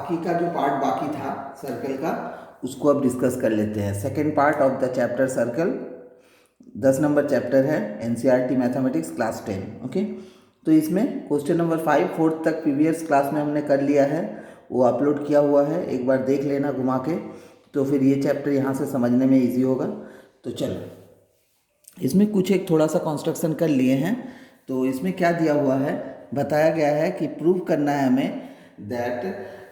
बाकी का जो पार्ट बाकी था सर्कल का उसको अब डिस्कस कर लेते हैं। Second part of the chapter circle, 10 number chapter है, एनसीईआरटी मैथमेटिक्स क्लास 10। ओके, तो इसमें क्वेश्चन नंबर 5 4th तक प्रीवियस क्लास में हमने कर लिया है, वो अपलोड किया हुआ है, एक बार देख लेना घुमा के, तो फिर ये चैप्टर यहाँ से समझने में ईजी होगा। तो चलो, इसमें कुछ एक थोड़ा सा कंस्ट्रक्शन कर लिए हैं। तो इसमें क्या दिया हुआ है, बताया गया है कि प्रूव करना है हमें that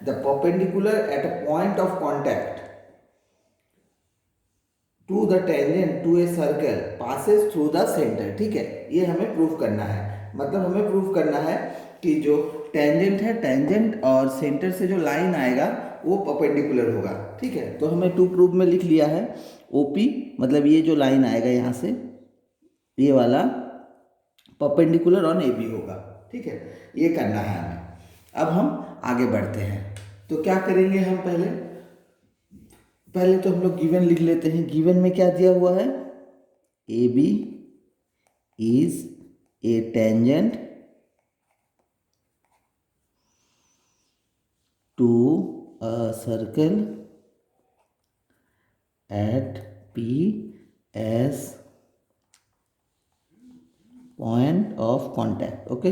the perpendicular at a point of contact to the tangent to a circle passes through the centre. ठीक है, ये हमें प्रूव करना है। मतलब हमें प्रूव करना है कि जो टेंजेंट है, टेंजेंट और सेंटर से जो लाइन आएगा वो परपेंडिकुलर होगा। ठीक है, तो हमें टू प्रूव में लिख लिया है ओपी, मतलब ये जो लाइन आएगा यहाँ से, ये वाला परपेंडिकुलर ऑन ए बी होगा। ठीक है, ये करना है हमें। अब हम आगे बढ़ते हैं, तो क्या करेंगे हम पहले तो हम लोग गिवन लिख लेते हैं। गिवन में क्या दिया हुआ है, A B is a tangent to a circle at P S point of contact. Okay,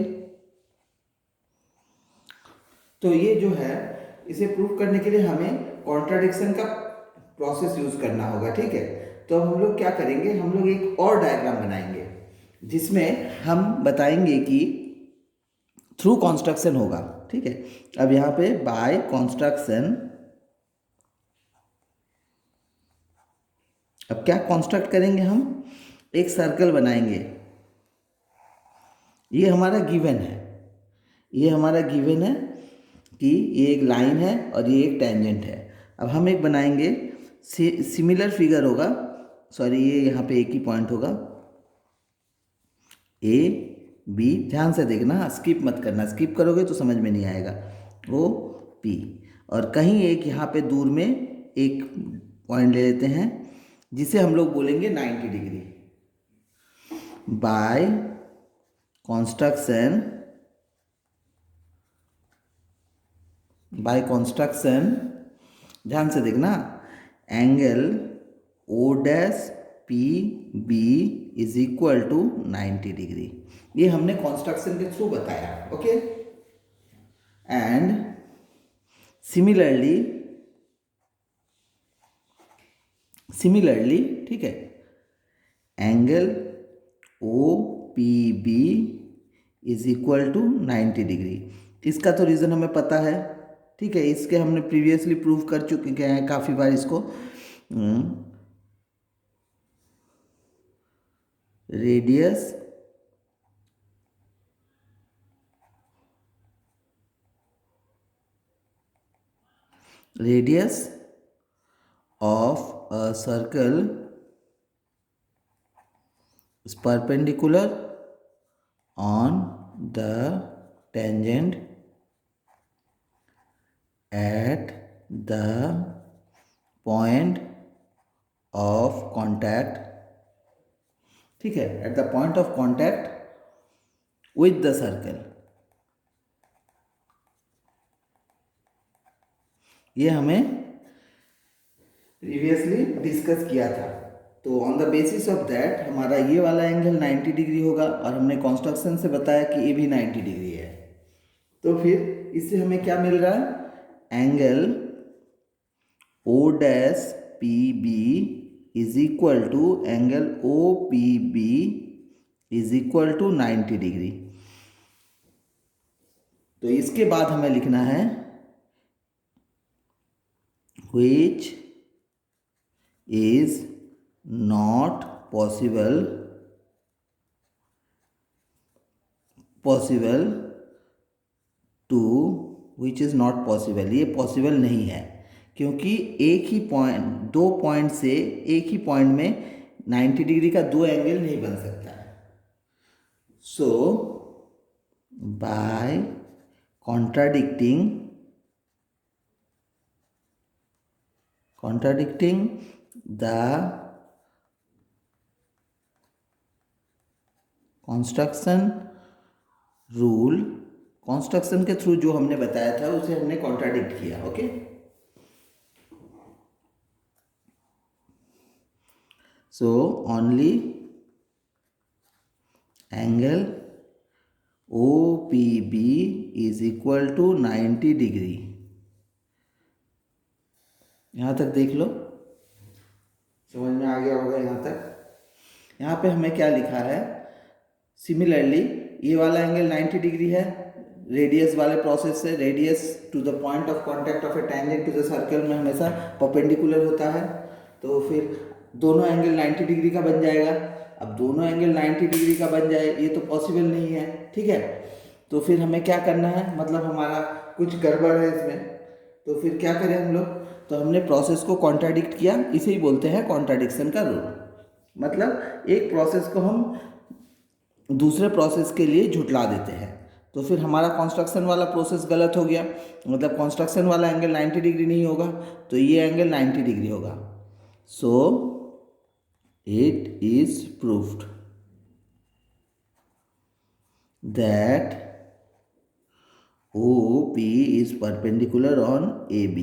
तो ये जो है, इसे प्रूव करने के लिए हमें कॉन्ट्राडिक्शन का प्रोसेस यूज करना होगा। ठीक है, तो हम लोग क्या करेंगे, हम लोग एक और डायग्राम बनाएंगे जिसमें हम बताएंगे कि थ्रू कॉन्स्ट्रक्शन होगा। ठीक है, अब यहाँ पे बाय कॉन्स्ट्रक्शन, अब क्या कॉन्स्ट्रक्ट करेंगे, हम एक सर्कल बनाएंगे। ये हमारा गिवन है, ये हमारा गिवन है कि ये एक लाइन है और ये एक टेंजेंट है। अब हम एक बनाएंगे, सिमिलर फिगर होगा, सॉरी ये यहाँ पे एक ही पॉइंट होगा, ए बी, ध्यान से देखना, स्किप मत करना, स्किप करोगे तो समझ में नहीं आएगा। ओ पी, और कहीं एक यहाँ पे दूर में एक पॉइंट ले लेते हैं जिसे हम लोग बोलेंगे 90 degree. By construction, by construction, ध्यान से देखना, angle O dash P B is equal to 90 degree. ये हमने कॉन्स्ट्रक्शन के थ्रू बताया। ओके, एंड सिमिलरली ठीक है, angle O P B is equal to 90 degree. इसका तो रीज़न हमें पता है। ठीक है, इसके हमने प्रीवियसली प्रूव कर चुके हैं काफ़ी बार इसको। Radius of a circle is perpendicular on the tangent at the point of contact। ठीक है, at the point of contact with the circle। ये हमें प्रीवियसली डिस्कस किया था। तो on the basis of that हमारा ये वाला एंगल 90 डिग्री होगा, और हमने कॉन्स्ट्रक्शन से बताया कि ये भी 90 डिग्री है। तो फिर इससे हमें क्या मिल रहा है, angle O dash P B is equal to angle O P B is equal to 90 degree. तो इसके बाद हमें लिखना है which is not possible to, which is not possible, ये पॉसिबल नहीं है, क्योंकि एक ही पॉइंट, दो पॉइंट से एक ही पॉइंट में 90 डिग्री का दो एंगल नहीं बन सकता है। So by contradicting the construction rule construction के थ्रू जो हमने बताया था उसे हमने कॉन्ट्राडिक्ट किया. Okay, so only angle OPB is equal to 90 degree. यहाँ तक देख लो, समझ में आ गया होगा यहाँ तक. यहाँ पे हमें क्या लिखा है, सिमिलरली ये वाला एंगल 90 डिग्री है रेडियस वाले प्रोसेस से. Radius to the point of contact of a tangent to the circle में हमेशा परपेंडिकुलर होता है, तो फिर दोनों एंगल 90 डिग्री का बन जाएगा. अब दोनों एंगल 90 डिग्री का बन जाए ये तो पॉसिबल नहीं है. ठीक है, तो फिर हमें क्या करना है, मतलब हमारा कुछ गड़बड़ है इसमें, तो फिर क्या करें हम लोग, तो हमने प्रोसेस को कॉन्ट्राडिक्ट किया. इसे ही बोलते हैं कॉन्ट्राडिक्शन का रूल. मतलब एक प्रोसेस को हम दूसरे प्रोसेस के लिए झुटला देते हैं, तो फिर हमारा कंस्ट्रक्शन वाला प्रोसेस गलत हो गया. मतलब कंस्ट्रक्शन वाला एंगल 90 डिग्री नहीं होगा, तो ये एंगल 90 डिग्री होगा. So it is proved that OP is perpendicular on AB.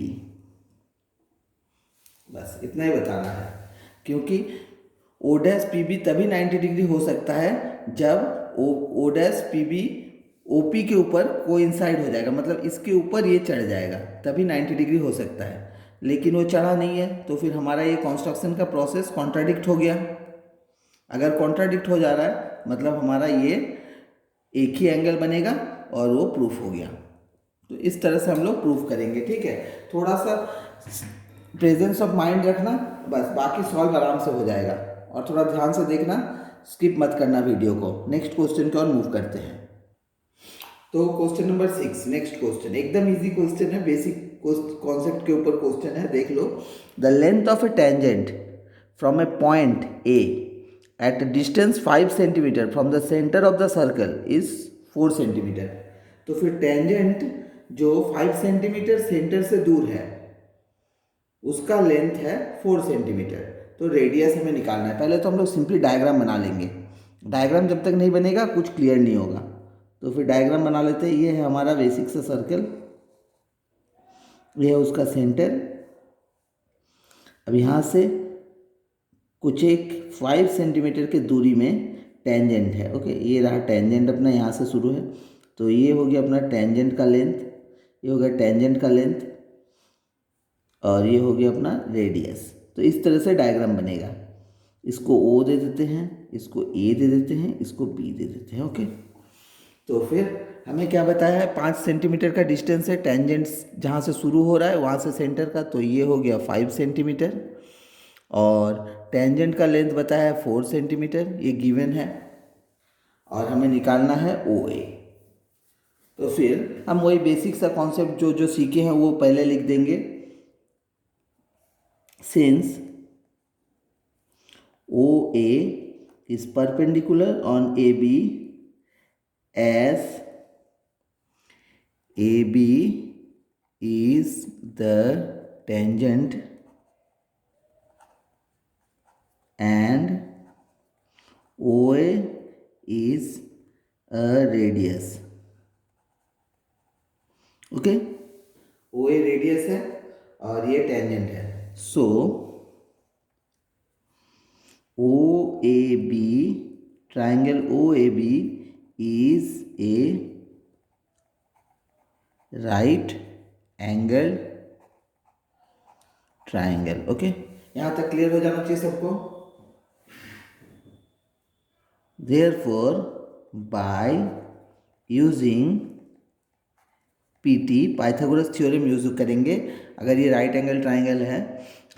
बस इतना ही बताना है, क्योंकि O'PB तभी 90 डिग्री हो सकता है जब O'PB OP के ऊपर कोइंसाइड हो जाएगा, मतलब इसके ऊपर ये चढ़ जाएगा, तभी 90 डिग्री हो सकता है. लेकिन वो चढ़ा नहीं है, तो फिर हमारा ये कंस्ट्रक्शन का प्रोसेस कॉन्ट्राडिक्ट हो गया. अगर कॉन्ट्राडिक्ट हो जा रहा है मतलब हमारा ये एक ही एंगल बनेगा और वो प्रूफ हो गया. तो इस तरह से हम लोग प्रूफ करेंगे. ठीक है, थोड़ा सा प्रेजेंस ऑफ माइंड रखना, बस बाकी सॉल्व आराम से हो जाएगा. और थोड़ा ध्यान से देखना, स्किप मत करना वीडियो को. नेक्स्ट क्वेश्चन की ओर मूव करते हैं. तो क्वेश्चन नंबर 6, नेक्स्ट क्वेश्चन एकदम इजी क्वेश्चन है, बेसिक कॉन्सेप्ट के ऊपर क्वेश्चन है. देख लो, the length of a tangent from a point A at distance 5 centimetre from the centre of the circle is 4 centimetre. तो फिर टेंजेंट जो 5 सेंटीमीटर सेंटर से दूर है उसका लेंथ है 4 सेंटीमीटर. तो रेडियस हमें निकालना है. पहले तो हम लोग सिंपली डायग्राम बना लेंगे. डायग्राम जब तक नहीं बनेगा कुछ क्लियर नहीं होगा, तो फिर डायग्राम बना लेते हैं. ये है हमारा बेसिक सा सर्कल, ये है उसका सेंटर. अब यहाँ से कुछ एक 5 सेंटीमीटर की दूरी में टेंजेंट है. ओके, ये रहा टेंजेंट अपना, यहाँ से शुरू है, तो ये हो गया अपना टेंजेंट का लेंथ, ये हो गया टेंजेंट का लेंथ, और ये हो गया अपना रेडियस. तो इस तरह से डायग्राम बनेगा. इसको O दे देते हैं, इसको A दे देते हैं, इसको B दे देते हैं. ओके, तो फिर हमें क्या बताया है, 5 सेंटीमीटर का डिस्टेंस है टेंजेंट जहाँ से शुरू हो रहा है वहाँ से सेंटर का, तो ये हो गया 5 सेंटीमीटर. और टेंजेंट का लेंथ बताया है 4 सेंटीमीटर, ये गिवन है. और हमें निकालना है OA. तो फिर हम वही बेसिक सा कॉन्सेप्ट जो जो सीखे हैं वो पहले लिख देंगे. Since OA is perpendicular on AB as AB is the tangent and OA is a radius. Okay, OA radius है और ये टेंजेंट है. सो OAB, triangle OAB is a right angle triangle. Okay, यहाँ तक क्लियर हो जाना चाहिए सबको. Therefore, by using PT Pythagoras theorem use करेंगे. अगर ये राइट एंगल ट्राइंगल है,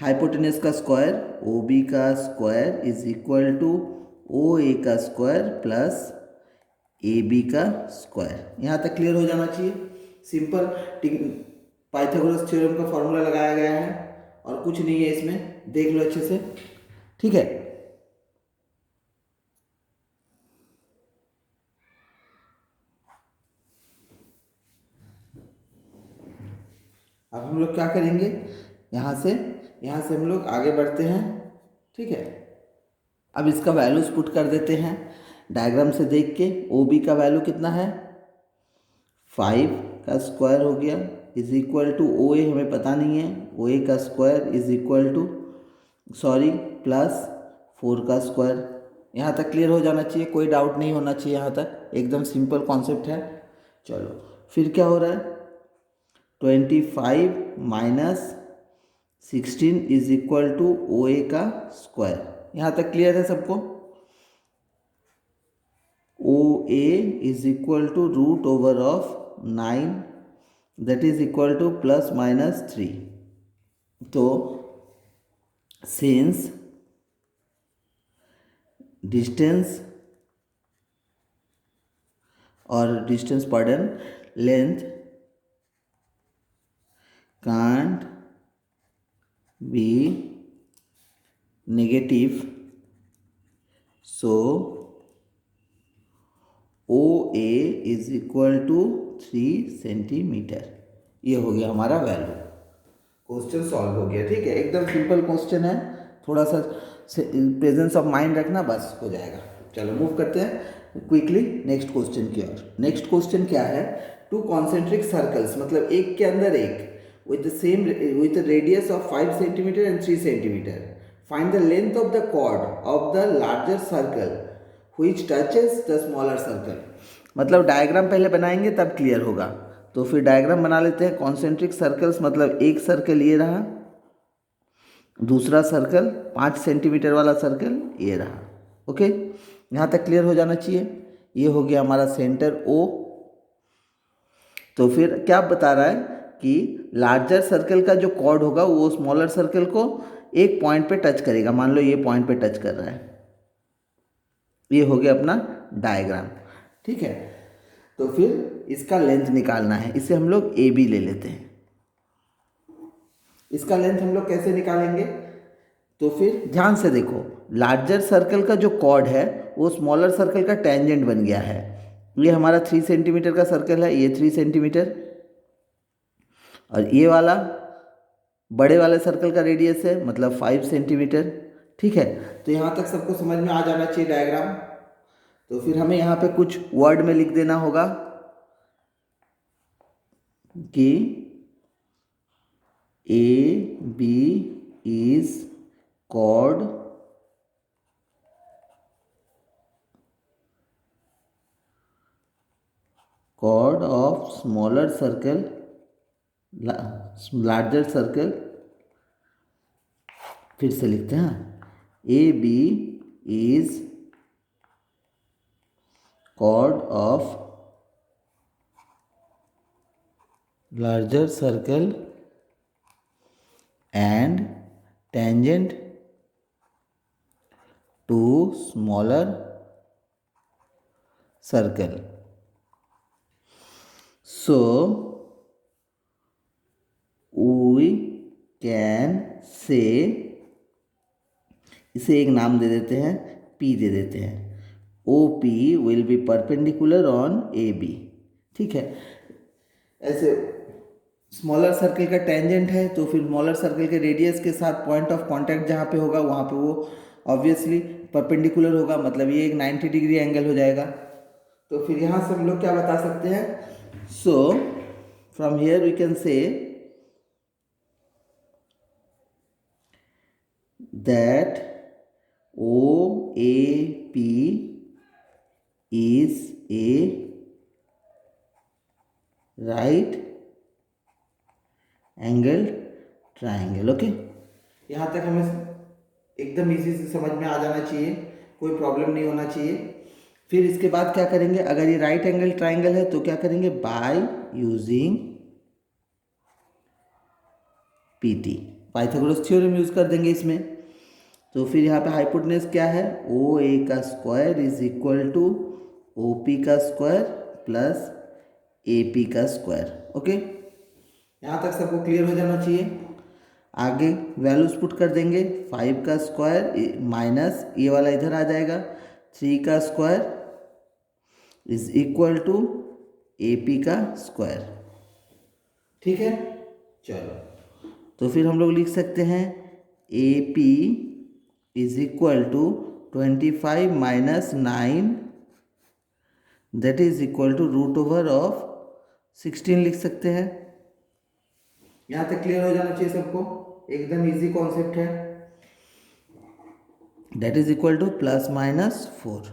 हाइपोटेनस का स्क्वायर OB का square is equal to OA का स्क्वायर प्लस AB का स्क्वायर. यहाँ तक क्लियर हो जाना चाहिए. सिंपल पाइथागोरस थ्योरम का फॉर्मूला लगाया गया है और कुछ नहीं है इसमें, देख लो अच्छे से. ठीक है, अब हम लोग क्या करेंगे, यहाँ से हम लोग आगे बढ़ते हैं. ठीक है, अब इसका वैल्यूज पुट कर देते हैं डायग्राम से देख के. OB का वैल्यू कितना है 5 का स्क्वायर हो गया इज इक्वल टू ओ ए हमें पता नहीं है, ओ ए का square is equal to plus 4 का स्क्वायर। यहाँ तक क्लियर हो जाना चाहिए, कोई डाउट नहीं होना चाहिए, यहाँ तक एकदम सिंपल कॉन्सेप्ट है। चलो फिर क्या हो रहा है, 25 minus 16 is equal to O A का स्क्वायर। यहाँ तक क्लियर है सबको। O A is equal to root over of 9 that is equal to plus minus 3। तो since distance pardon, length can't be negative, so OA is equal to 3 centimetre. ये हो गया हमारा वैल्यू, क्वेश्चन सॉल्व हो गया। ठीक है, एकदम सिंपल क्वेश्चन है, थोड़ा सा प्रेजेंस ऑफ माइंड रखना बस हो जाएगा। चलो मूव करते हैं क्विकली नेक्स्ट क्वेश्चन की ओर। नेक्स्ट क्वेश्चन क्या है, टू कॉन्सेंट्रिक सर्कल्स, मतलब एक के अंदर एक with a radius of 5 centimetre and 3 centimetre, find the length of the chord of the larger circle which touches the smaller circle. मतलब डायग्राम पहले बनाएंगे तब क्लियर होगा, तो फिर डायग्राम बना लेते हैं। कॉन्सेंट्रिक सर्कल्स मतलब एक सर्कल ये रहा, दूसरा सर्कल 5 सेंटीमीटर वाला सर्कल ये रहा। ओके, यहाँ तक क्लियर हो जाना चाहिए। ये हो गया हमारा सेंटर ओ। तो फिर क्या बता रहा है कि लार्जर सर्कल का जो कॉर्ड होगा वो स्मॉलर सर्कल को एक पॉइंट पे टच करेगा। मान लो ये पॉइंट पे टच कर रहा है, ये हो गया अपना डायग्राम। ठीक है, तो फिर इसका लेंथ निकालना है, इसे हम लोग ए बी ले लेते हैं। इसका लेंथ हम लोग कैसे निकालेंगे, तो फिर ध्यान से देखो, लार्जर सर्कल का जो कॉर्ड है वो स्मॉलर सर्कल का टेंजेंट बन गया है। ये हमारा 3 सेंटीमीटर का सर्कल है, ये 3 सेंटीमीटर, और ये वाला बड़े वाले सर्कल का रेडियस है मतलब 5 सेंटीमीटर। ठीक है, तो यहाँ तक सबको समझ में आ जाना चाहिए डायग्राम। तो फिर हमें यहाँ पे कुछ वर्ड में लिख देना होगा कि A B is chord of smaller circle larger circle. फिर से लिखते हैं, A B is chord of larger circle and tangent to smaller circle. So we can say, इसे एक नाम दे देते हैं, P दे देते हैं। OP will be perpendicular on AB। ठीक है, ऐसे स्मॉलर सर्कल का टेंजेंट है तो फिर स्मॉलर सर्कल के रेडियस के साथ पॉइंट ऑफ कांटेक्ट जहाँ पे होगा वहाँ पे वो ऑब्वियसली परपेंडिकुलर होगा, मतलब ये एक 90 डिग्री एंगल हो जाएगा। तो फिर यहाँ से हम लोग क्या बता सकते हैं, so from here we can say that OAP is a right angled triangle। Okay, यहाँ तक हमें एकदम इजी से समझ में आ जाना चाहिए, कोई प्रॉब्लम नहीं होना चाहिए। फिर इसके बाद क्या करेंगे, अगर ये राइट एंगल ट्राइंगल है तो क्या करेंगे, by using PT, Pythagoras theorem use कर देंगे इसमें। तो फिर यहाँ पे हाइपोटेनस क्या है, ओ ए का square is equal to O P का स्क्वायर प्लस ए पी का स्क्वायर। ओके, यहाँ तक सबको क्लियर हो जाना चाहिए। आगे वैल्यूज पुट कर देंगे, 5 का स्क्वायर माइनस ये वाला इधर आ जाएगा, 3 का square is equal to A P का स्क्वायर। ठीक है, चलो तो फिर हम लोग लिख सकते हैं A P is equal to 25 minus 9 that is equal to root over of 16 लिख सकते हैं। यहाँ तक क्लियर हो जाना चाहिए सबको, एकदम इजी कॉन्सेप्ट है। That is equal to ±4।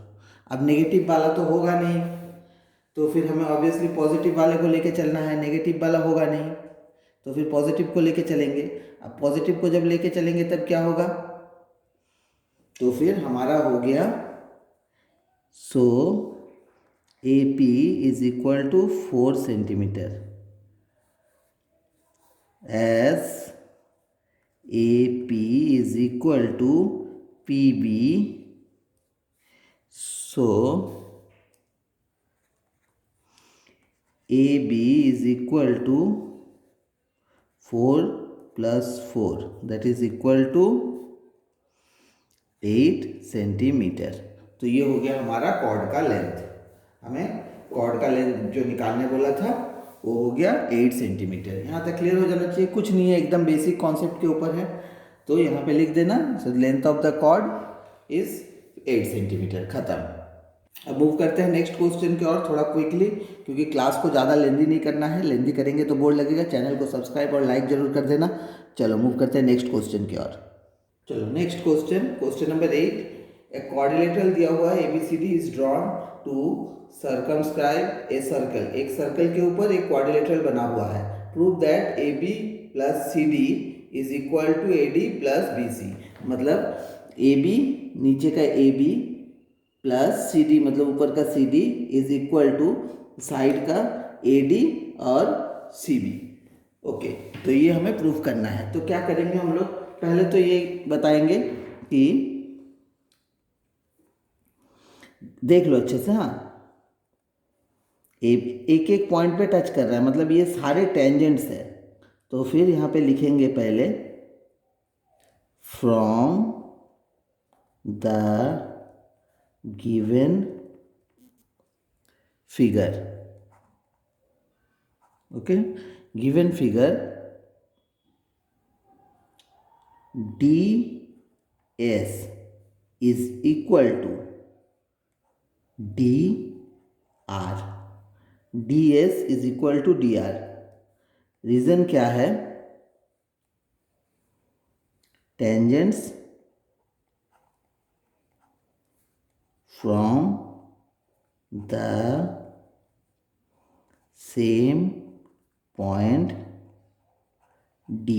अब नेगेटिव वाला तो होगा नहीं, तो फिर हमें ऑब्वियसली पॉजिटिव वाले को लेके चलना है, नेगेटिव वाला होगा नहीं तो फिर पॉजिटिव को लेके चलेंगे। अब पॉजिटिव को जब लेके चलेंगे तब क्या होगा, तो फिर हमारा हो गया, so AP is equal to 4 centimetre, as AP is equal to PB, so AB is equal to 4 plus 4, that is equal to 8 centimetre. तो ये हो गया हमारा कॉर्ड का लेंथ। हमें कॉर्ड का लेंथ जो निकालने बोला था वो हो गया 8 सेंटीमीटर। यहाँ तक क्लियर हो जाना चाहिए, कुछ नहीं है, एकदम बेसिक कॉन्सेप्ट के ऊपर है। तो यहाँ पे लिख देना, length of the chord is 8 centimetre, खत्म। अब मूव करते हैं नेक्स्ट क्वेश्चन की ओर थोड़ा क्विकली, क्योंकि क्लास को ज़्यादा लेंदी नहीं करना है, लेंदी करेंगे तो बोर लगेगा। चैनल को सब्सक्राइब और लाइक जरूर कर देना। चलो मूव करते हैं नेक्स्ट क्वेश्चन की ओर। चलो नेक्स्ट क्वेश्चन, क्वेश्चन नंबर 8, एक क्वाड्रिलेटरल दिया हुआ है ABCD is drawn to circumscribe a circle. एक सर्कल के ऊपर एक क्वाड्रिलेटरल बना हुआ है। Prove that AB plus CD is equal to AD plus BC। मतलब AB, नीचे का AB प्लस CD, मतलब ऊपर का CD is equal to side का AD और CB। ओके, तो ये हमें प्रूफ करना है। तो क्या करेंगे हम लोग, पहले तो ये बताएंगे कि देख लो अच्छे से, हाँ, एक एक पॉइंट पे टच कर रहा है, मतलब ये सारे टेंजेंट्स है। तो फिर यहाँ पे लिखेंगे पहले from the given figure. Okay, given figure DS is equal to DR। DS is equal to DR। Reason क्या है, tangents from the same point D।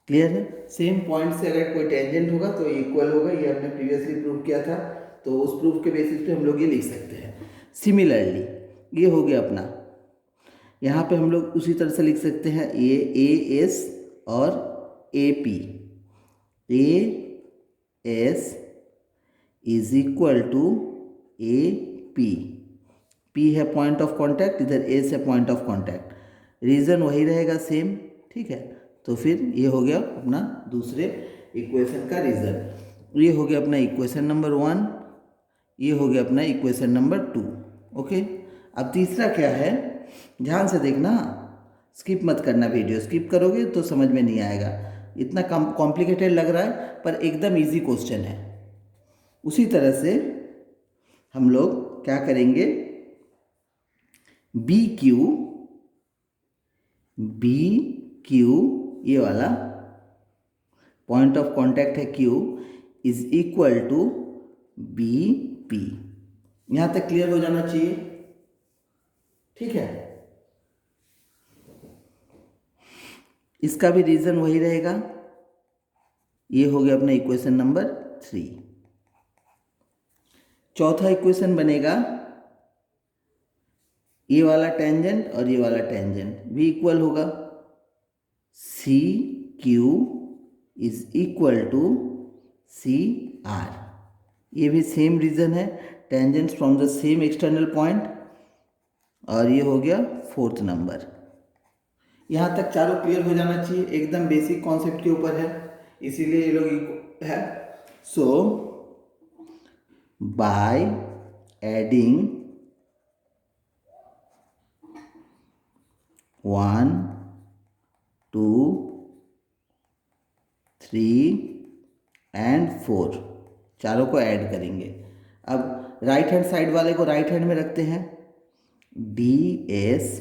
Clear है, सेम पॉइंट से अगर कोई टेंजेंट होगा तो इक्वल होगा, ये हमने प्रीवियसली प्रूव किया था। तो उस प्रूफ के बेसिस पे हम लोग ये लिख सकते हैं। सिमिलरली ये हो गया अपना, यहाँ पे हम लोग उसी तरह से लिख सकते हैं AS और AP। AS is equal to AP। P है पॉइंट ऑफ कॉन्टैक्ट, इधर A से पॉइंट ऑफ कॉन्टैक्ट, रीजन वही रहेगा सेम, ठीक है। तो फिर ये हो गया अपना दूसरे इक्वेशन का रीजन। ये हो गया अपना इक्वेशन नंबर 1, ये हो गया अपना इक्वेशन नंबर 2। ओके, अब तीसरा क्या है, ध्यान से देखना, स्किप मत करना, वीडियो स्किप करोगे तो समझ में नहीं आएगा। इतना कॉम्प्लिकेटेड लग रहा है पर एकदम इजी क्वेश्चन है। उसी तरह से हम लोग क्या करेंगे, BQ ये वाला पॉइंट ऑफ कांटेक्ट है Q is equal to BP। यहां तक क्लियर हो जाना चाहिए, ठीक है। इसका भी रीजन वही रहेगा। ये हो गया अपना इक्वेशन नंबर 3। चौथा इक्वेशन बनेगा, ये वाला टेंजेंट और ये वाला टेंजेंट भी इक्वल होगा। CQ is equal to CR। ये भी सेम रीजन है, tangents from the same external point. और ये हो गया 4th नंबर। यहाँ तक चारों क्लियर हो जाना चाहिए, एकदम बेसिक कॉन्सेप्ट के ऊपर है, इसीलिए ये लोग है। सो बाय एडिंग 1 2 3 एंड 4, चारों को ऐड करेंगे। अब राइट हैंड साइड वाले को राइट हैंड में रखते हैं, D S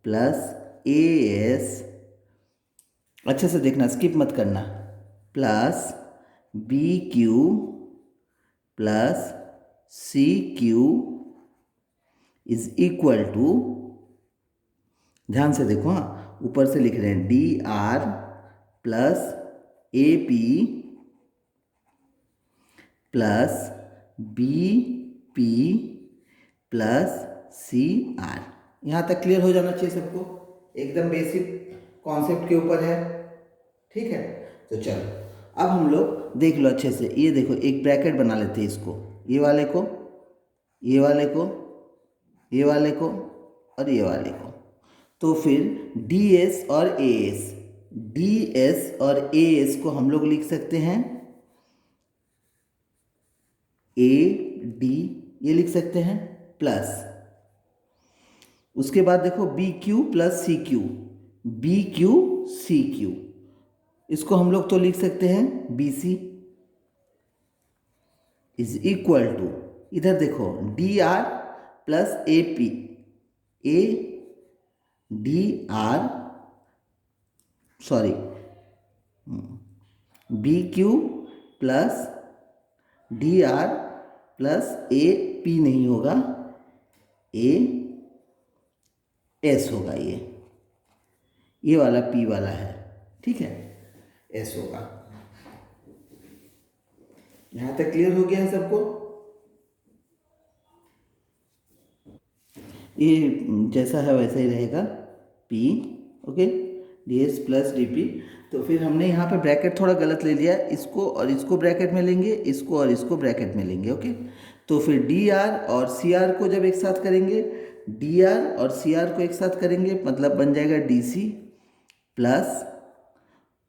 plus A S, अच्छे से देखना, स्किप मत करना, plus B Q plus C Q is equal to, ध्यान से देखो, हाँ ऊपर से लिख रहे हैं D R plus A P plus B P plus C R. यहाँ तक क्लियर हो जाना चाहिए सबको, एकदम बेसिक कॉन्सेप्ट के ऊपर है, ठीक है। तो चलो अब हम लोग देख लो अच्छे से, ये देखो एक ब्रैकेट बना लेते हैं इसको, ये वाले को, ये वाले को, ये वाले को और ये वाले को। तो फिर डी एस और ए एस, डी एस और ए एस को हम लोग लिख सकते हैं ए डी, ये लिख सकते हैं, प्लस उसके बाद देखो B Q plus C Q, B Q C Q, इसको हम लोग तो लिख सकते हैं B C is equal to, इधर देखो D R plus A P, A D R sorry B Q plus D R plus A P नहीं होगा, ए एस होगा, ये वाला पी वाला है, ठीक है, एस होगा। यहां तक क्लियर हो गया है सबको? ये जैसा है वैसा ही रहेगा, P, okay, D S plus D P. तो फिर हमने यहाँ पे ब्रैकेट थोड़ा गलत ले लिया, इसको और इसको ब्रैकेट में लेंगे, इसको और इसको ब्रैकेट में लेंगे, ओके। तो फिर डी आर और सी आर को जब एक साथ करेंगे, डी आर और सी आर को एक साथ करेंगे, मतलब बन जाएगा डी सी प्लस,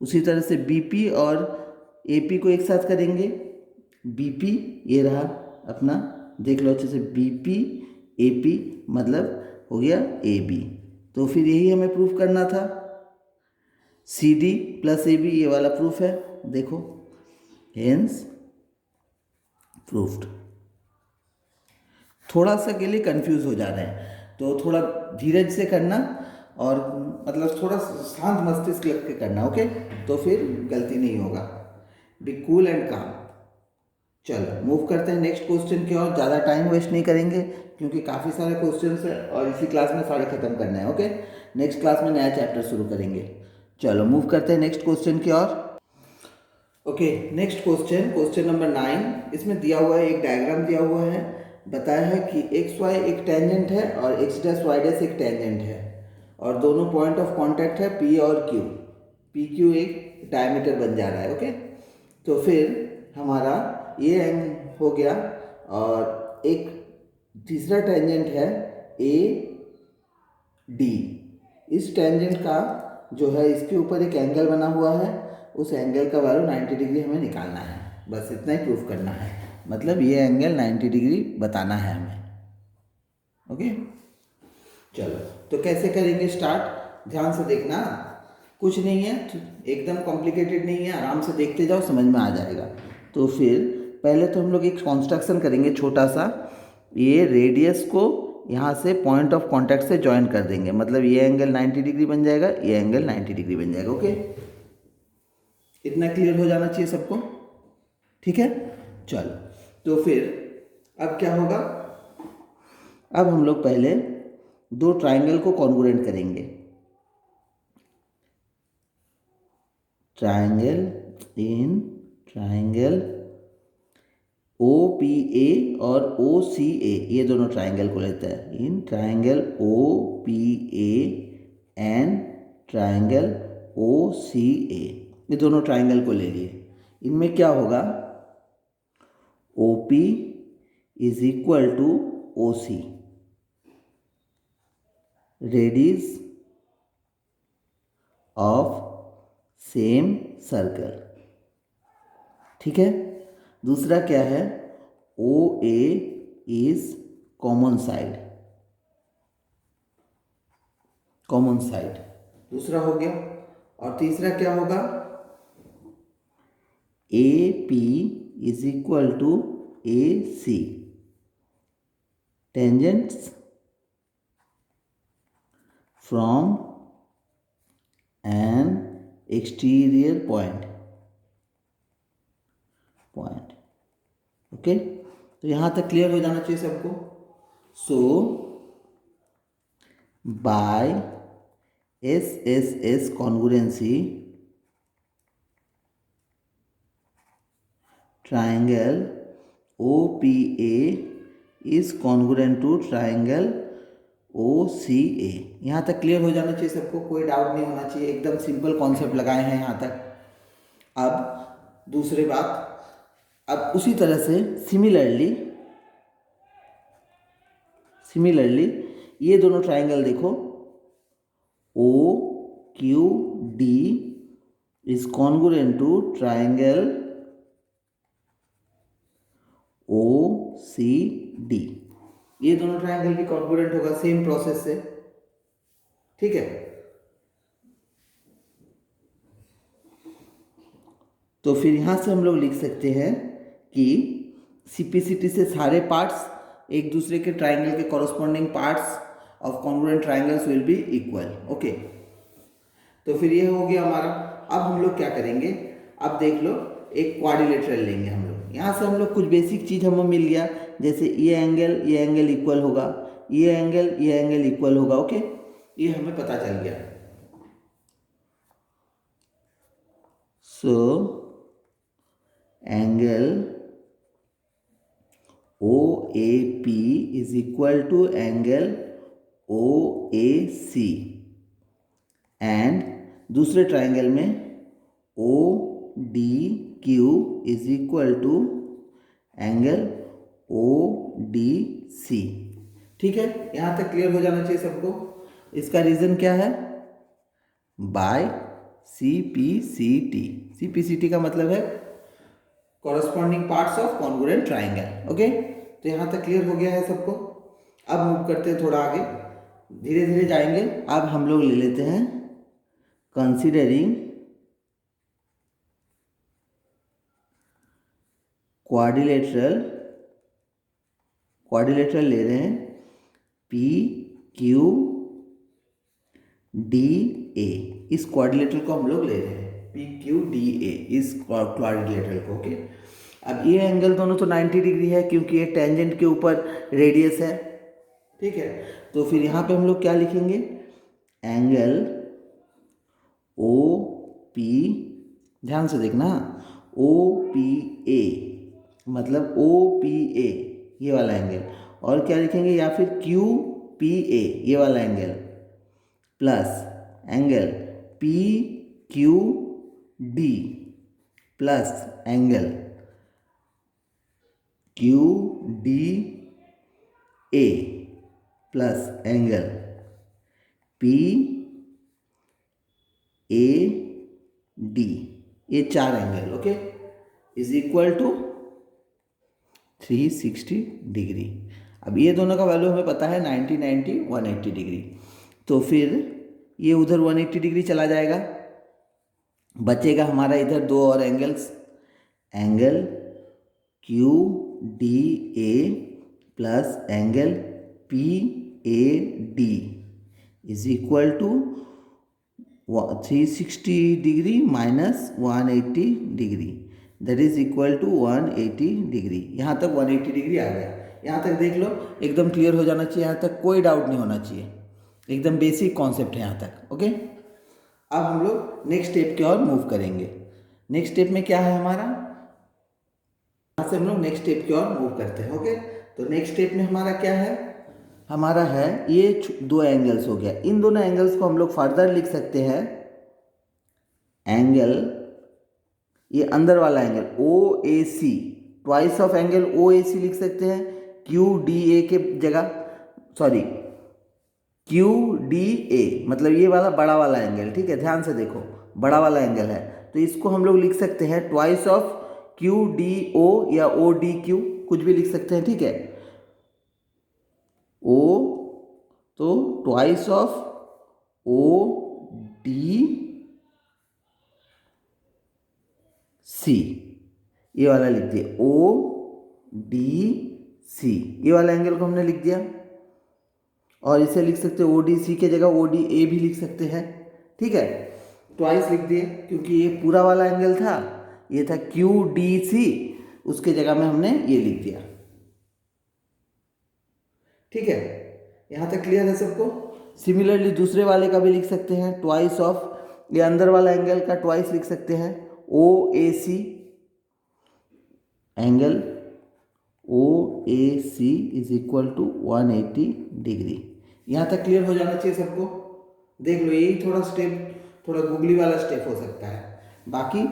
उसी तरह से बी पी और ए पी को एक साथ करेंगे, बी पी, ये रहा अपना, देख लो अच्छे से, बी पी ए पी मतलब हो गया ए बी। तो फिर यही हमें प्रूफ करना था, C D plus A B, ये वाला प्रूफ है, देखो, हेंस प्रूफ्ड। थोड़ा सा के लिए कंफ्यूज हो जा रहे हैं, तो थोड़ा धीरज से करना और मतलब थोड़ा शांत मस्तिष्क लग के करना, ओके, तो फिर गलती नहीं होगा। बी कूल एंड काम। चलो मूव करते हैं नेक्स्ट क्वेश्चन की ओर, ज़्यादा टाइम वेस्ट नहीं करेंगे क्योंकि काफ़ी सारे क्वेश्चन है और इसी क्लास में सारे खत्म करने हैं, ओके। नेक्स्ट क्लास में नया चैप्टर शुरू करेंगे। चलो मूव करते हैं नेक्स्ट क्वेश्चन की ओर। Okay, next question, question number 9। इसमें दिया हुआ है, एक डायग्राम दिया हुआ है, बताया है कि एक्स वाई एक टेंजेंट है और एक्स डैश वाई डैश एक टेंजेंट है और दोनों पॉइंट ऑफ कांटेक्ट है पी और क्यू, पी क्यू एक डायमीटर बन जा रहा है, ओके। तो फिर हमारा ये एंग हो गया और एक तीसरा टेंजेंट है ए डी, इस टेंजेंट का जो है इसके ऊपर एक एंगल बना हुआ है, उस एंगल का वैल्यू 90 डिग्री हमें निकालना है, बस इतना ही प्रूफ करना है, मतलब ये एंगल 90 डिग्री बताना है हमें, ओके। चलो तो कैसे करेंगे स्टार्ट, ध्यान से देखना, कुछ नहीं है, एकदम कॉम्प्लिकेटेड नहीं है, आराम से देखते जाओ, समझ में आ जाएगा। तो फिर पहले तो हम लोग एक कॉन्स्ट्रक्शन करेंगे छोटा सा, ये रेडियस को यहाँ से पॉइंट ऑफ कांटेक्ट से ज्वाइन कर देंगे, मतलब ये एंगल 90 डिग्री बन जाएगा, ये एंगल 90 डिग्री बन जाएगा, ओके। इतना क्लियर हो जाना चाहिए सबको, ठीक है। चलो तो फिर अब क्या होगा, अब हम लोग पहले दो ट्राइंगल को कॉन्ग्रुएंट करेंगे, ट्राइंगल ओ पी ए और ओ सी ए, ये दोनों ट्राइंगल को लेते हैं, in triangle O P A and triangle O C A, ये दोनों ट्राइंगल को ले लिए। इनमें क्या होगा, O P is equal to O C, radius of same circle, ठीक है। दूसरा क्या है, O A is common side, दूसरा हो गया। और तीसरा क्या होगा, A P is equal to A C, tangents from an exterior point. Okay, तो यहाँ तक क्लियर हो जाना चाहिए सबको। सो bye SSS congruency, triangle OPA is congruent to triangle OCA। यहाँ तक क्लियर हो जाना चाहिए सबको, कोई डाउट नहीं होना चाहिए, एकदम सिंपल कॉन्सेप्ट लगाए हैं यहाँ तक। अब दूसरी बात, अब उसी तरह से सिमिलरली ये दोनों ट्राइंगल देखो, OQD is congruent to triangle OCD। ये दोनों ट्राइंगल भी कॉन्ग्रुएंट होगा सेम प्रोसेस से, ठीक है। तो फिर यहां से हम लोग लिख सकते हैं कि CPCT से सारे पार्ट्स एक दूसरे के ट्राइंगल के corresponding parts of congruent triangles will be equal. Okay, तो फिर ये हो गया हमारा। अब हम लोग क्या करेंगे, अब देख लो, एक क्वाड्रिलेटरल लेंगे हम लोग। यहाँ से हम लोग कुछ बेसिक चीज़ हमें मिल गया, जैसे ये एंगल इक्वल होगा, ये एंगल इक्वल होगा। ओके, ये हमें पता चल गया। So angle OAP is equal to angle OAC, and दूसरे ट्राइंगल में ODQ is equal to angle ODC। ठीक है, यहाँ तक क्लियर हो जाना चाहिए सबको। इसका रीज़न क्या है, बाय CPCT का मतलब है corresponding parts of congruent triangle. Okay, तो यहाँ तक क्लियर हो गया है सबको। अब मूव करते हैं थोड़ा आगे, धीरे धीरे जाएंगे। अब हम लोग ले लेते हैं कंसीडरिंग क्वाड्रिलेटरल ले रहे हैं PQDA। इस क्वाड्रिलेटरल को हम लोग ले रहे हैं PQDA, इस क्वाड्रिलेटरल को। ओके, अब ये एंगल दोनों तो 90 डिग्री है क्योंकि ये टेंजेंट के ऊपर रेडियस है। ठीक है, तो फिर यहाँ पे हम लोग क्या लिखेंगे, एंगल OP, ध्यान से देखना, OPA मतलब OPA ये वाला एंगल, और क्या लिखेंगे, या फिर QPA ये वाला angle, plus angle PQD plus angle QDA plus angle PAD, ये चार angle. Okay, is equal to 360 degree. अब ये दोनों का वैल्यू हमें पता है 90, 90, 180 डिग्री। तो फिर ये उधर 180 डिग्री चला जाएगा, बचेगा हमारा इधर दो और angles, angle QDA plus angle PAD is equal to 360 degree minus 180 degree, that is equal to 180 degree. यहाँ तक 180 डिग्री आ गया। यहाँ तक देख लो, एकदम क्लियर हो जाना चाहिए, यहाँ तक कोई डाउट नहीं होना चाहिए, एकदम बेसिक कॉन्सेप्ट है यहाँ तक। ओके, अब हम लोग नेक्स्ट स्टेप की ओर मूव करेंगे। नेक्स्ट स्टेप में क्या है हमारा, यहाँ से हम लोग नेक्स्ट स्टेप की ओर मूव करते हैं। ओके, तो नेक्स्ट स्टेप में हमारा क्या है, हमारा है ये दो एंगल्स हो गया। इन दोनों एंगल्स को हम लोग फर्दर लिख सकते हैं, एंगल ये अंदर वाला angle OAC, twice of angle OAC लिख सकते हैं QDA के जगह, सॉरी QDA मतलब ये वाला बड़ा वाला एंगल। ठीक है, ध्यान से देखो, बड़ा वाला एंगल है, तो इसको हम लोग लिख सकते हैं ट्वाइस ऑफ QDO या ODQ, कुछ भी लिख सकते हैं। ठीक है, O तो ट्वाइस ऑफ ODC, ये वाला लिख दिया ODC, ये वाला एंगल को हमने लिख दिया। और इसे लिख सकते हैं ODC के जगह ODA भी लिख सकते हैं। ठीक है, ट्वाइस लिख दिए क्योंकि ये पूरा वाला एंगल था, ये था QDC, उसके जगह में हमने ये लिख दिया। ठीक है, यहाँ तक क्लियर है सबको। सिमिलरली दूसरे वाले का भी लिख सकते हैं, ट्वाइस ऑफ, ये अंदर वाला एंगल का ट्वाइस लिख सकते हैं, OAC, angle OAC is equal to 180 degree. यहाँ तक क्लियर हो जाना चाहिए सबको। देख लो, यही थोड़ा स्टेप, थोड़ा गूगली वाला स्टेप हो सकता है, बाकी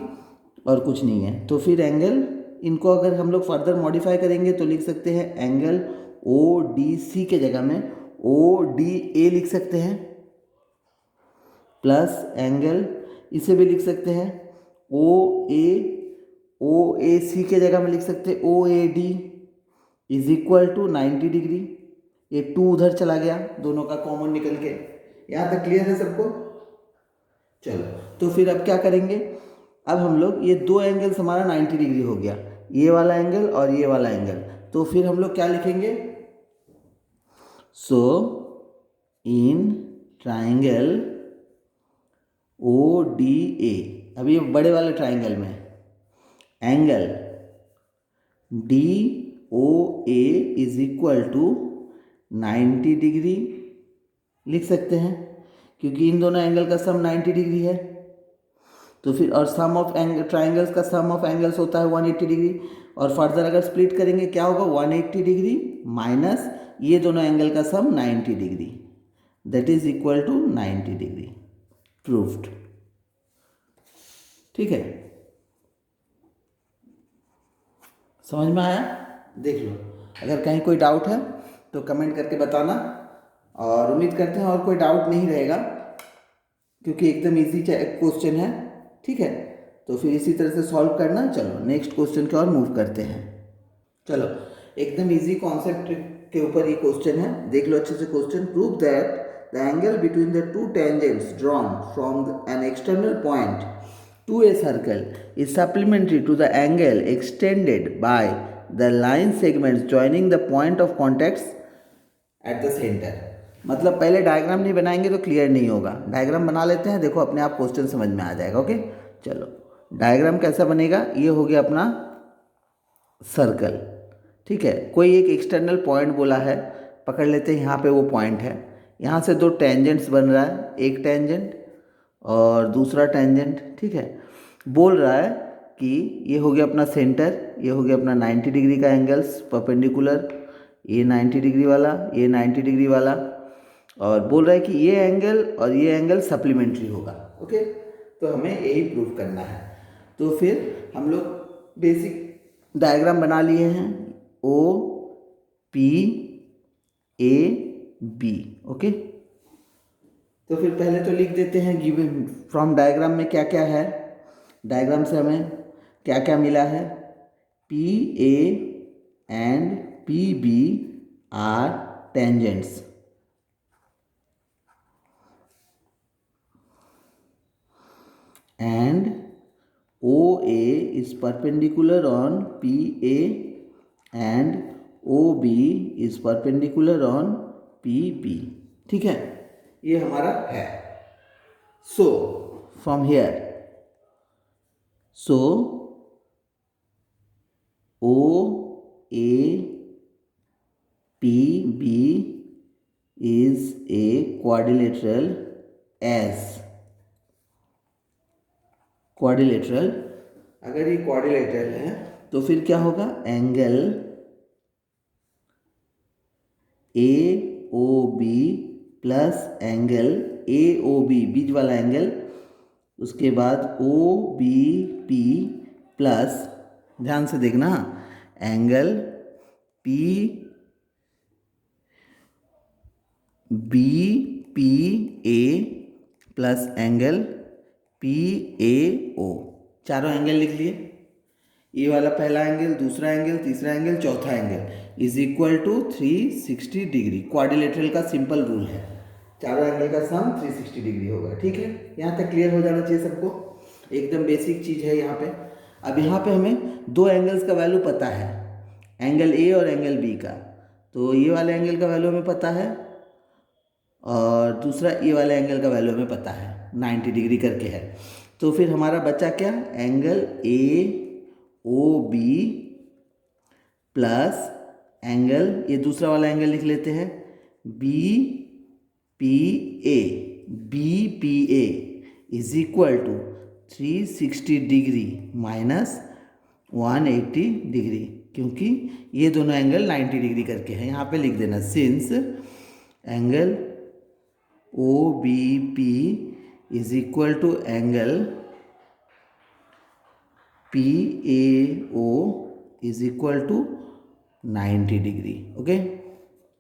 और कुछ नहीं है। तो फिर एंगल, इनको अगर हम लोग फर्दर मॉडिफाई करेंगे तो लिख सकते हैं एंगल ODC के जगह में ODA लिख सकते हैं, प्लस एंगल इसे भी लिख सकते हैं OAC के जगह में लिख सकते हैं OAD is equal to 90 degree. ये 2 उधर चला गया, दोनों का कॉमन निकल के। यहाँ तक क्लियर है सबको। चलो, तो फिर अब क्या करेंगे, अब हम लोग ये 2 एंगल्स हमारा 90 डिग्री हो गया, ये वाला एंगल और ये वाला एंगल। तो फिर हम लोग क्या लिखेंगे, सो इन ट्राइंगल ODA, अभी बड़े वाले ट्राइंगल में angle DOA is equal to 90 degree लिख सकते हैं, क्योंकि इन दोनों एंगल का सम 90 डिग्री है। तो फिर और सम ऑफ ट्राइंगल्स का सम ऑफ एंगल्स होता है 180 डिग्री, और फर्दर अगर स्प्लिट करेंगे क्या होगा, 180 डिग्री माइनस ये दोनों एंगल का sum 90 degree, that is equal to 90 degree. Proved. ठीक है, समझ में आया। देख लो, अगर कहीं कोई डाउट है तो कमेंट करके बताना, और उम्मीद करते हैं और कोई डाउट नहीं रहेगा, क्योंकि एकदम इजी क्वेश्चन है। ठीक है, तो फिर इसी तरह से सॉल्व करना। चलो नेक्स्ट क्वेश्चन की ओर मूव करते हैं। चलो, एकदम इजी कॉन्सेप्ट के ऊपर ये क्वेश्चन है, देख लो अच्छे से question. Prove that the angle between the 2 tangents drawn from an external point to a circle is supplementary to the angle extended by the line segments joining the point of contacts at the center। मतलब पहले diagram नहीं बनाएंगे तो clear नहीं होगा, diagram बना लेते हैं, देखो अपने आप क्वेश्चन समझ में आ जाएगा। ओके, चलो डायग्राम कैसा बनेगा, ये हो गया अपना सर्कल। ठीक है, कोई एक एक्सटर्नल पॉइंट बोला है, पकड़ लेते हैं यहाँ पे वो पॉइंट है, यहाँ से 2 टेंजेंट्स बन रहा है, एक टेंजेंट और दूसरा टेंजेंट। ठीक है, बोल रहा है कि ये हो गया अपना सेंटर, ये हो गया अपना 90 डिग्री का एंगल्स परपेंडिकुलर, ये 90 डिग्री वाला, ये 90 डिग्री वाला, और बोल रहा है कि ये एंगल और ये एंगल सप्लीमेंट्री होगा। ओके, तो हमें यही प्रूव करना है। तो फिर हम लोग बेसिक डायग्राम बना लिए हैं, OPAB। ओके, तो फिर पहले तो लिख देते हैं गिवन फ्रॉम डायग्राम में क्या क्या है, डायग्राम से हमें क्या क्या मिला है। PA and PB are tangents, and OA is perpendicular on PA and OB is perpendicular on PB। ठीक है, ये हमारा है। So from here, so OAPB is a quadrilateral as quadrilateral. अगर ये क्वाड्रिलेटरल है तो फिर क्या होगा, angle AOB plus angle AOB, बीच वाला एंगल, उसके बाद OBP प्लस, ध्यान से देखना, angle PBPA plus angle PAO। चारों एंगल लिख लिए, ये वाला पहला एंगल, दूसरा एंगल, तीसरा एंगल, चौथा angle is equal to 360 degree. Quadrilateral का सिंपल रूल है, चारों एंगल का सम 360 डिग्री होगा। ठीक है, यहाँ तक क्लियर हो जाना चाहिए सबको, एकदम बेसिक चीज़ है यहाँ पे। अब यहाँ पे हमें 2 एंगल्स का वैल्यू पता है, एंगल A और एंगल B का। तो ये वाले एंगल का वैल्यू हमें पता है, और दूसरा ये वाले एंगल का वैल्यू हमें पता है 90 डिग्री करके है। तो फिर हमारा बचा क्या, angle A O B plus angle, ये दूसरा वाला एंगल लिख लेते हैं, B P A, B P A is equal to 360 degree minus 180 degree, क्योंकि ये दोनों एंगल 90 डिग्री करके हैं। यहाँ पे लिख देना since angle O B P is equal to angle P A O is equal to 90 degree. Okay,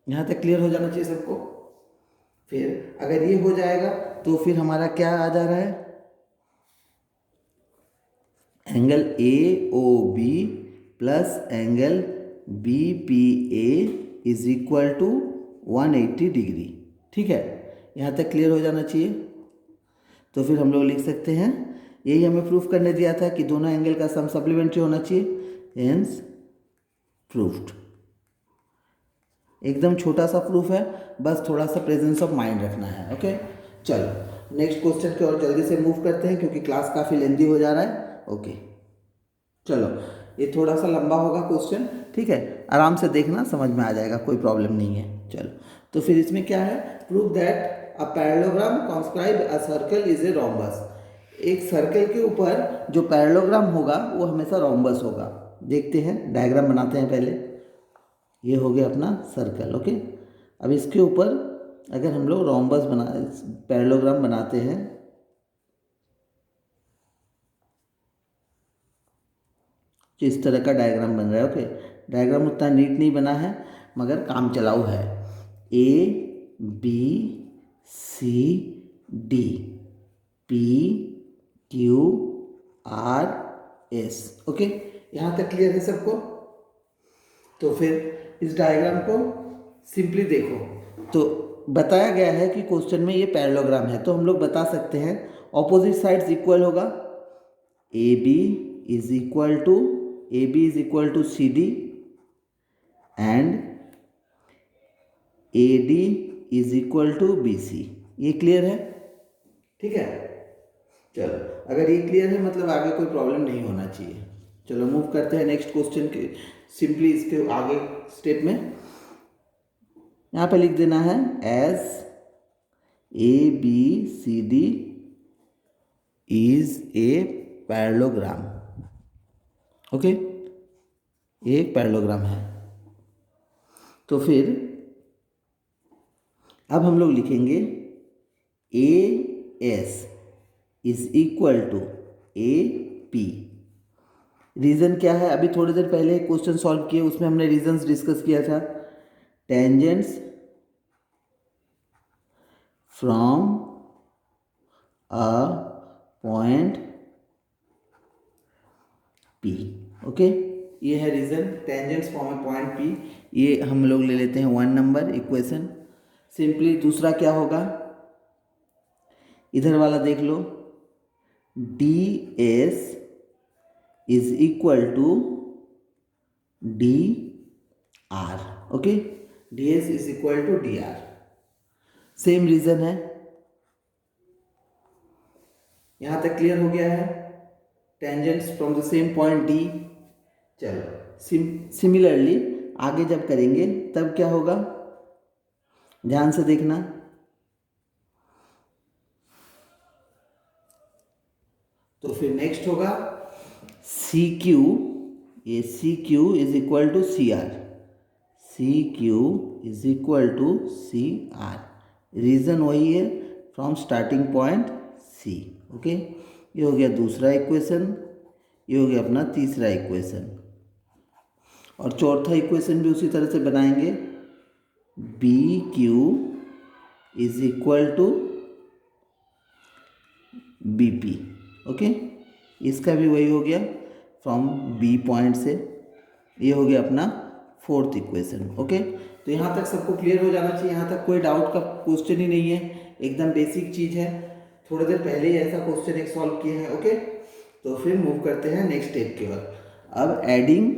यहाँ तक क्लियर हो जाना चाहिए सबको। फिर अगर ये हो जाएगा तो फिर हमारा क्या आ जा रहा है, angle A O B plus angle B P A is equal to 180 degree. ठीक है, यहाँ तक क्लियर हो जाना चाहिए। तो फिर हम लोग लिख सकते हैं, यही हमें प्रूफ करने दिया था कि दोनों एंगल का सम सप्लीमेंट्री होना चाहिए, हेंस प्रूफ्ड। एकदम छोटा सा प्रूफ है, बस थोड़ा सा प्रेजेंस ऑफ माइंड रखना है। ओके, चलो नेक्स्ट क्वेश्चन की ओर जल्दी से मूव करते हैं क्योंकि क्लास काफ़ी लेंदी हो जा रहा है। ओके, चलो ये थोड़ा सा लंबा होगा क्वेश्चन, ठीक है, आराम से देखना, समझ में आ जाएगा, कोई प्रॉब्लम नहीं है। चलो तो फिर इसमें क्या है, prove that a parallelogram circumscribe a circle is a rhombus. एक सर्कल के ऊपर जो पैरेललोग्राम होगा वो हमेशा रोम्बस होगा। देखते हैं, डायग्राम बनाते हैं पहले। ये हो गया अपना सर्कल। ओके, अब इसके ऊपर अगर हम लोग रोम्बस बना पैरेललोग्राम बनाते हैं, तो इस तरह का डायग्राम बन रहा है। ओके, डायग्राम उतना नीट नहीं बना है मगर काम चलाऊ है। A B C D P Q R S. Okay, यहाँ तक क्लियर है सबको। तो फिर इस डायग्राम को सिंपली देखो, तो बताया गया है कि क्वेश्चन में ये पैरेललोग्राम है, तो हम लोग बता सकते हैं ऑपोजिट साइड्स इक्वल होगा। A B is equal to, A B is equal to C D and A D is equal to B C. ये क्लियर है? ठीक है, चलो अगर ये क्लियर है मतलब आगे कोई प्रॉब्लम नहीं होना चाहिए। चलो मूव करते हैं नेक्स्ट क्वेश्चन के, सिंपली इसके आगे स्टेप में यहाँ पे लिख देना है as A B C D is a parallelogram. Okay, ये एक पैरेललोग्राम है। तो फिर अब हम लोग लिखेंगे A S is equal to A P. Reason क्या है, अभी थोड़ी देर पहले क्वेश्चन सॉल्व किए उसमें हमने रीजंस डिस्कस किया था। Tangents from a point P. Okay, ये है reason, tangents from a point P. ये हम लोग ले लेते हैं 1 नंबर इक्वेशन। सिंपली दूसरा क्या होगा, इधर वाला देख लो, D S is equal to D R. Okay, D S is equal to D R, same reason है। यहां तक क्लियर हो गया है, tangents from the same point D. चलो सिमिलरली आगे जब करेंगे तब क्या होगा, ध्यान से देखना। तो फिर नेक्स्ट होगा सी क्यू, ये C Q is equal to C R, C Q is equal to C R. Reason वही है, from starting point C. Okay, ये हो गया दूसरा इक्वेशन, ये हो गया अपना तीसरा इक्वेशन। और चौथा इक्वेशन भी उसी तरह से बनाएंगे, B Q is equal to B P. Okay, इसका भी वही हो गया फ्रॉम बी पॉइंट से। ये हो गया अपना फोर्थ इक्वेशन। ओके, तो यहाँ तक सबको क्लियर हो जाना चाहिए, यहाँ तक कोई डाउट का क्वेश्चन ही नहीं है, एकदम बेसिक चीज़ है। थोड़ी देर पहले ही ऐसा क्वेश्चन एक सॉल्व किए हैं। ओके, तो फिर मूव करते हैं नेक्स्ट स्टेप की ओर। अब एडिंग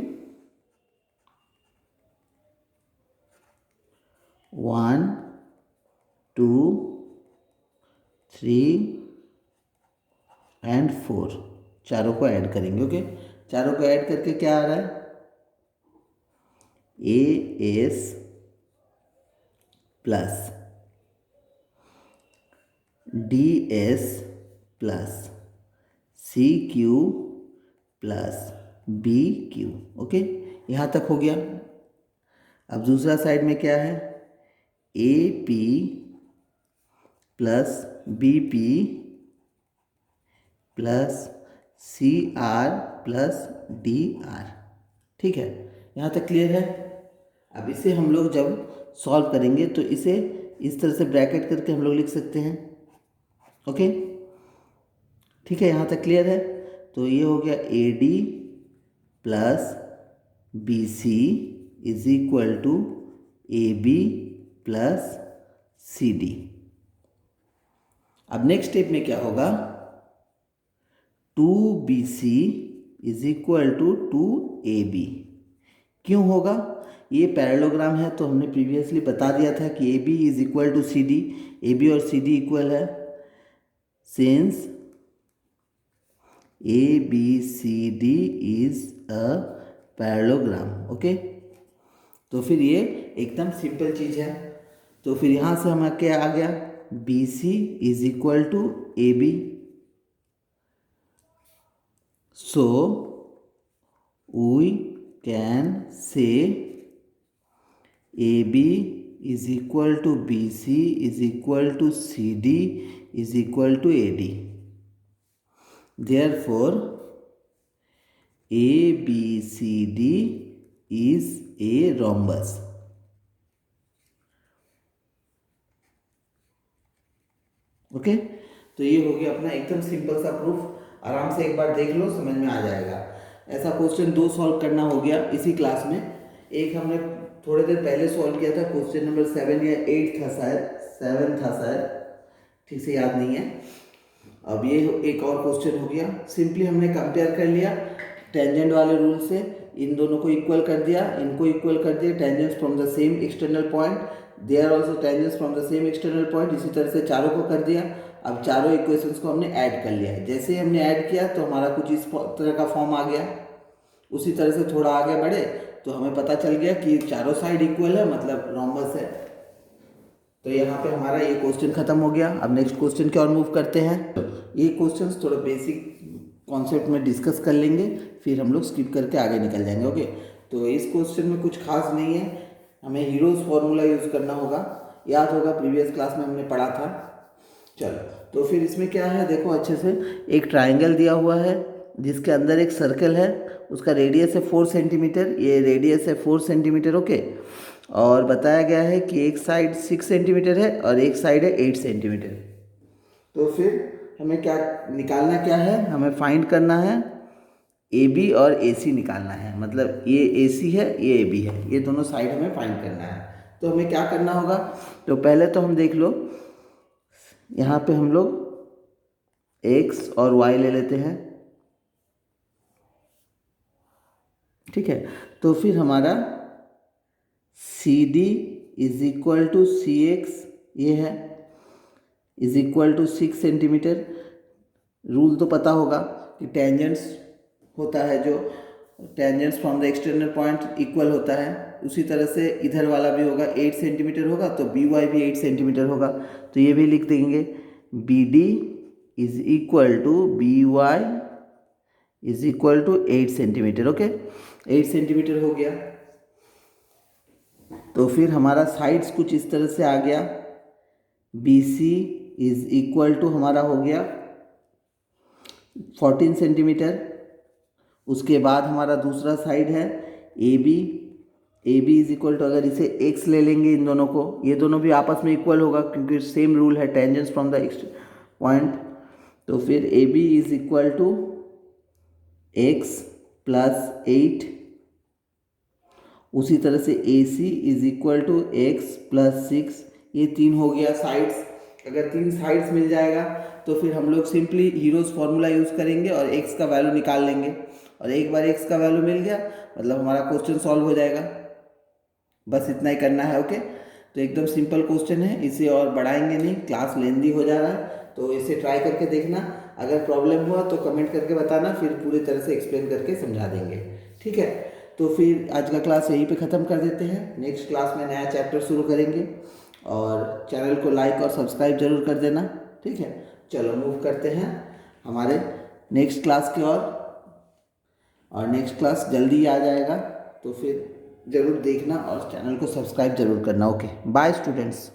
1 2 3 एंड 4, चारों को ऐड करेंगे। ओके, चारों को ऐड करके क्या आ रहा है, AS plus DS plus CQ plus BQ। Okay, यहाँ तक हो गया। अब दूसरा साइड में क्या है, AP plus BP plus CR plus DR। ठीक है, यहाँ तक क्लियर है। अब इसे हम लोग जब सॉल्व करेंगे तो इसे इस तरह से ब्रैकेट करके हम लोग लिख सकते हैं। ओके, ठीक है, यहाँ तक क्लियर है। तो ये हो गया AD plus BC is equal to AB plus CD। अब नेक्स्ट स्टेप में क्या होगा, 2BC is equal to 2AB। क्यों होगा, ये पैरेललोग्राम है तो हमने प्रीवियसली बता दिया था कि AB is equal to CD, AB और CD इक्वल है, since ABCD is a parallelogram. Okay, तो फिर ये एकदम सिंपल चीज़ है। तो फिर यहाँ से हमें क्या आ गया, BC is equal to AB। So we can say AB is equal to BC is equal to CD is equal to AD. Therefore, ABCD is a rhombus. Okay, तो ये हो गया अपना एकदम सिंपल सा प्रूफ। आराम से एक बार देख लो, समझ में आ जाएगा। ऐसा क्वेश्चन 2 सॉल्व करना हो गया इसी क्लास में। एक हमने थोड़ी देर पहले सॉल्व किया था, क्वेश्चन नंबर 7 या 8 था शायद, 7 था शायद, ठीक से याद नहीं है। अब ये एक और क्वेश्चन हो गया। सिंपली हमने कंपेयर कर लिया टेंजेंट वाले रूल से, इन दोनों को इक्वल कर दिया, इनको इक्वल कर दिया। Tangents from the same external point, they are also tangents from the same external point. इसी तरह से चारों को कर दिया। अब चारों इक्वेशंस को हमने ऐड कर लिया। जैसे ही हमने ऐड किया तो हमारा कुछ इस तरह का फॉर्म आ गया। उसी तरह से थोड़ा आगे बढ़े तो हमें पता चल गया कि चारों साइड इक्वल है, मतलब रोम्बस है। तो यहाँ पे हमारा ये क्वेश्चन खत्म हो गया। अब नेक्स्ट क्वेश्चन की ओर मूव करते हैं। ये क्वेश्चंस थोड़ा बेसिक कॉन्सेप्ट में डिस्कस कर लेंगे, फिर हम लोग स्किप करके आगे निकल जाएंगे। ओके, तो इस क्वेश्चन में कुछ खास नहीं है, हमें हीरोज फॉर्मूला यूज़ करना होगा। याद होगा प्रीवियस क्लास में हमने पढ़ा था। चलो, तो फिर इसमें क्या है, देखो अच्छे से। एक ट्राइंगल दिया हुआ है जिसके अंदर एक सर्कल है, उसका रेडियस है 4 सेंटीमीटर, ये रेडियस है 4 सेंटीमीटर। ओके, और बताया गया है कि एक साइड 6 सेंटीमीटर है और एक साइड है 8 सेंटीमीटर। तो फिर हमें क्या निकालना, क्या है, हमें फाइंड करना है AB और AC निकालना है। मतलब ये AC है, ये AB है, ये दोनों साइड हमें फाइंड करना है। तो हमें क्या करना होगा, तो पहले तो हम देख लो, यहाँ पे हम लोग X और Y ले लेते हैं। ठीक है, तो फिर हमारा CD is equal to CX, ये है, is equal to 6 centimetre. Rule तो पता होगा कि टेंजेंट्स होता है, जो tangents from the external point equal होता है, उसी तरह से इधर वाला भी होगा, 8 सेंटीमीटर होगा तो BY भी 8 सेंटीमीटर होगा। तो ये भी लिख देंगे, BD is equal to BY is equal to 8 centimetre. Okay, 8 centimetre हो गया। तो फिर हमारा साइड्स कुछ इस तरह से आ गया, BC इज इक्वल टू हमारा हो गया 14 सेंटीमीटर। उसके बाद हमारा दूसरा साइड है AB, AB is equal to, अगर इसे X ले लेंगे इन दोनों को, ये दोनों भी आपस में इक्वल होगा क्योंकि सेम रूल है, टेंजेंट्स फ्रॉम द पॉइंट। तो फिर AB is equal to X plus 8। उसी तरह से AC is equal to X plus 6। ये 3 हो गया साइड्स। अगर 3 साइड्स मिल जाएगा तो फिर हम लोग सिंपली हीरोज फार्मूला यूज़ करेंगे और X का वैल्यू निकाल लेंगे। और एक बार X का वैल्यू मिल गया मतलब हमारा क्वेश्चन सॉल्व हो जाएगा। बस इतना ही करना है। ओके, तो एकदम सिंपल क्वेश्चन है, इसे और बढ़ाएंगे नहीं, क्लास लेंदी हो जा रहा है, तो इसे ट्राई करके देखना। अगर प्रॉब्लम हुआ तो कमेंट करके बताना, फिर पूरी तरह से एक्सप्लेन करके समझा देंगे। ठीक है, तो फिर आज का क्लास यहीं पे ख़त्म कर देते हैं। नेक्स्ट क्लास में नया चैप्टर शुरू करेंगे, और चैनल को लाइक और सब्सक्राइब जरूर कर देना। ठीक है, चलो मूव करते हैं हमारे नेक्स्ट क्लास की ओर, और नेक्स्ट क्लास जल्दी आ जाएगा, तो फिर ज़रूर देखना और चैनल को सब्सक्राइब जरूर करना। Okay, bye students.